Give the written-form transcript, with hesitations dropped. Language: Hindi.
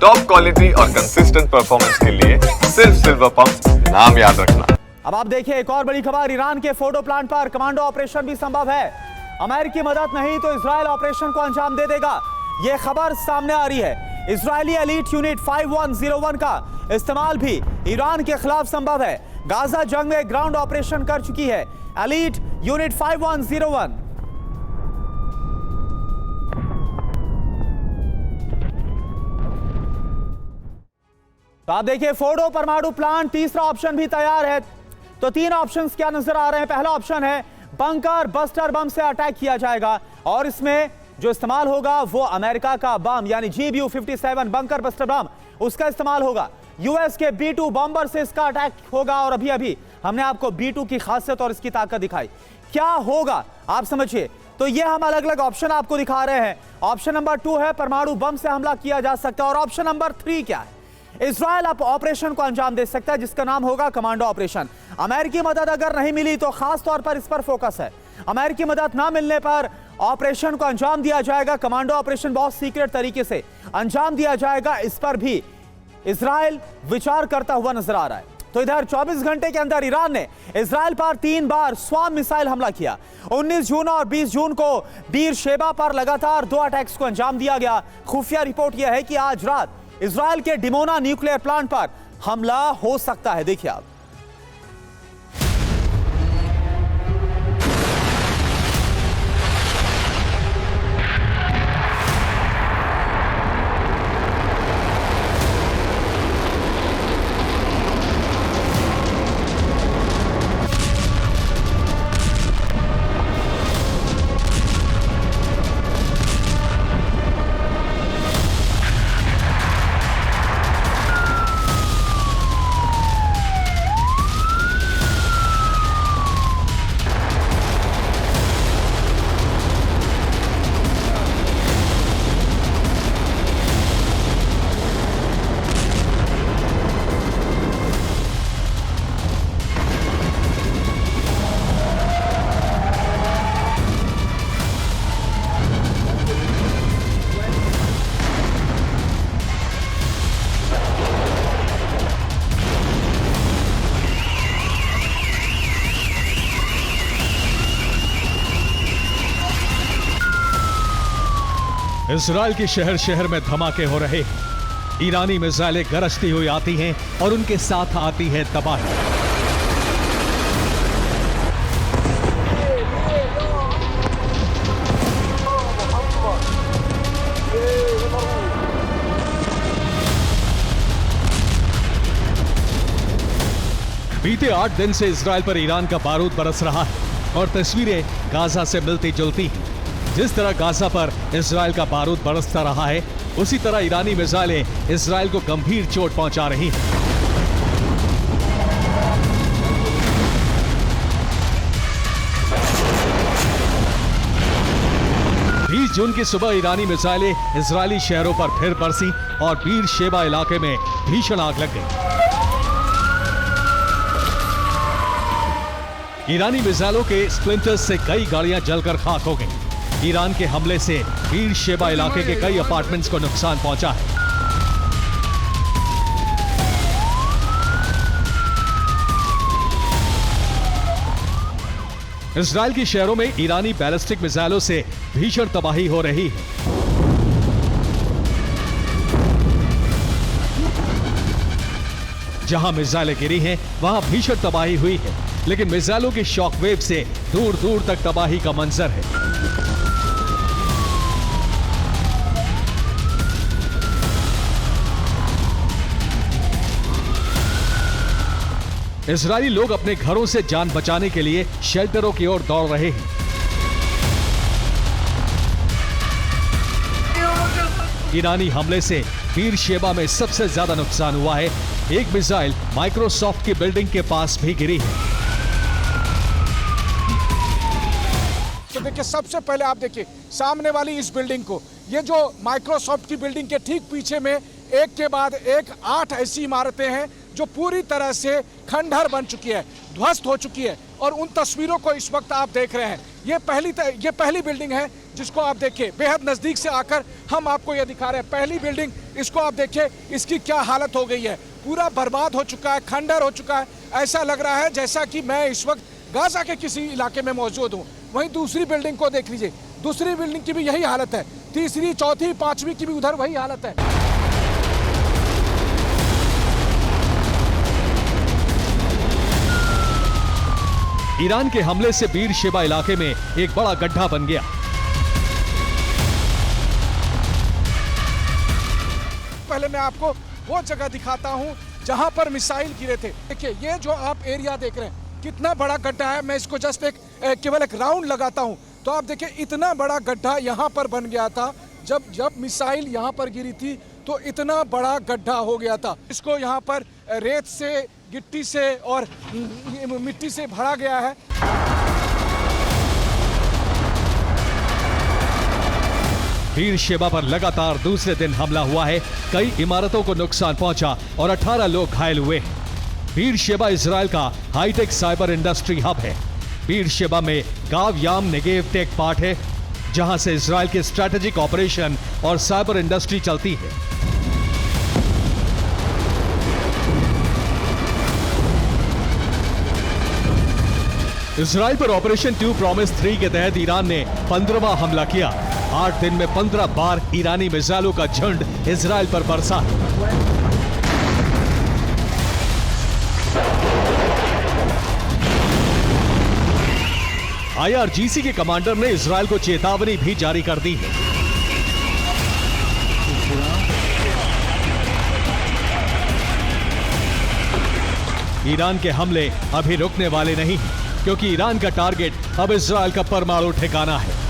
टॉप क्वालिटी और कंसिस्टेंट परफॉर्मेंस के लिए सिर्फ सिल्वर पंप नाम याद रखना। अब आप देखिए एक और बड़ी खबर, ईरान के फोर्डो प्लांट पर कमांडो ऑपरेशन भी संभव है। अमेरिकी मदद नहीं तो इजराइल ऑपरेशन को अंजाम दे देगा, यह खबर सामने आ रही है। इजरायली एलीट यूनिट 5101 का इस्तेमाल भी ईरान के खिलाफ संभव है। गाजा जंग में ग्राउंड ऑपरेशन कर चुकी है एलीट यूनिट 5101। तो आप देखिए फोर्डो परमाणु प्लांट, तीसरा ऑप्शन भी तैयार है। तो तीन ऑप्शंस क्या नजर आ रहे हैं। पहला ऑप्शन है बंकर बस्टर बम से अटैक किया जाएगा और इसमें जो इस्तेमाल होगा वो अमेरिका का बम यानी GBU-57 बंकर बस्टर बम, उसका इस्तेमाल होगा। यूएस के B-2 बॉम्बर से इसका अटैक होगा और अभी अभी हमने आपको B-2 की खासियत और इसकी ताकत दिखाई। क्या होगा आप समझिए। तो ये हम अलग अलग ऑप्शन आपको दिखा रहे हैं। ऑप्शन नंबर 2 है परमाणु बम से हमला किया जा सकता है और ऑप्शन नंबर 3 क्या है, इजराइल अब ऑपरेशन को अंजाम दे सकता है जिसका नाम होगा कमांडो ऑपरेशन। अमेरिकी मदद अगर नहीं मिली तो खास तौर पर इस पर फोकस है। अमेरिकी मदद ना मिलने पर ऑपरेशन को अंजाम दिया जाएगा। कमांडो ऑपरेशन बहुत सीक्रेट तरीके से अंजाम दिया जाएगा, इस पर भी इजराइल विचार करता हुआ नजर आ रहा है। तो इधर 24 घंटे के अंदर ईरान ने इजराइल पर 3 बार स्वाम मिसाइल हमला किया। 19 जून और 20 जून को बीर शेबा पर लगातार 2 अटैक्स को अंजाम दिया गया। खुफिया रिपोर्ट यह है कि आज रात इजराइल के डिमोना न्यूक्लियर प्लांट पर हमला हो सकता है। देखिए आप, इजराइल के शहर शहर में धमाके हो रहे हैं। ईरानी मिसाइलें गरजती हुई आती हैं और उनके साथ आती है तबाही। बीते 8 दिन से इजराइल पर ईरान का बारूद बरस रहा है और तस्वीरें गाजा से मिलती जुलती हैं। जिस तरह गाजा पर इजराइल का बारूद बरसता रहा है, उसी तरह ईरानी मिसाइलें इजराइल को गंभीर चोट पहुंचा रही हैं। जून की सुबह ईरानी मिसाइलें इजरायली शहरों पर फिर बरसी और बीर शेबा इलाके में भीषण आग लग गई। ईरानी मिसाइलों के स्प्लिंटर्स से कई गाड़ियां जलकर खाक हो गईं। ईरान के हमले से बीर शेबा इलाके के कई अपार्टमेंट्स को नुकसान पहुंचा है। इजराइल के शहरों में ईरानी बैलिस्टिक मिसाइलों से भीषण तबाही हो रही है। जहां मिसाइलें गिरी हैं, वहां भीषण तबाही हुई है, लेकिन मिसाइलों के शॉकवेव से दूर दूर तक तबाही का मंजर है। इजरायली लोग अपने घरों से जान बचाने के लिए शेल्टरों की ओर दौड़ रहे हैं। ईरानी हमले से बीर शेबा में सबसे ज्यादा नुकसान हुआ है। एक मिसाइल माइक्रोसॉफ्ट की बिल्डिंग के पास भी गिरी है। तो देखिए, सबसे पहले आप देखिए सामने वाली इस बिल्डिंग को, ये जो माइक्रोसॉफ्ट की बिल्डिंग के ठीक पीछे में एक के बाद एक 8 ऐसी इमारतें हैं जो पूरी तरह से खंडहर बन चुकी है, ध्वस्त हो चुकी है। और उन तस्वीरों को इस वक्त आप देख रहे हैं। ये पहली बिल्डिंग है जिसको आप देखिए बेहद नजदीक से आकर हम आपको ये दिखा रहे हैं। पहली बिल्डिंग, इसको आप देखिए इसकी क्या हालत हो गई है, पूरा बर्बाद हो चुका है, खंडर हो चुका है। ऐसा लग रहा है जैसा कि मैं इस वक्त गाजा के किसी इलाके में मौजूद हूँ। वहीं दूसरी बिल्डिंग को देख लीजिए, दूसरी बिल्डिंग की भी यही हालत है, तीसरी, चौथी, पांचवी की भी उधर वही हालत है। ईरान के हमले से बीर शेबा इलाके में एक बड़ा गड्ढा बन गया। पहले मैं आपको वो जगह दिखाता हूं जहां पर मिसाइल गिरे थे। देखिए ये जो आप एरिया देख रहे हैं कितना बड़ा गड्ढा है। मैं इसको जस्ट केवल एक राउंड लगाता हूं तो आप देखिए इतना बड़ा गड्ढा यहां पर बन गया था। जब मिसाइल यहां पर गिरी थी तो इतना बड़ा गड्ढा हो गया था। इसको यहां पर रेत से, गिट्टी से और मिट्टी से भरा गया है। बीर शेबा पर लगातार दूसरे दिन हमला हुआ है। कई इमारतों को नुकसान पहुंचा और 18 लोग घायल हुए। बीर शेबा इजराइल का हाईटेक साइबर इंडस्ट्री हब है। बीर शेबा में गाव याम नेगेव टेक पार्ट है, जहां से इजराइल के स्ट्रैटेजिक ऑपरेशन और साइबर इंडस्ट्री चलती है। इजराइल पर ऑपरेशन 2 प्रॉमिस 3 के तहत ईरान ने 15वां हमला किया। 8 दिन में 15 बार ईरानी मिसाइलों का झुंड इजराइल पर बरसा। IRGC के कमांडर ने इजराइल को चेतावनी भी जारी कर दी है। ईरान के हमले अभी रुकने वाले नहीं, क्योंकि ईरान का टारगेट अब इजराइल का परमाणु ठिकाना है।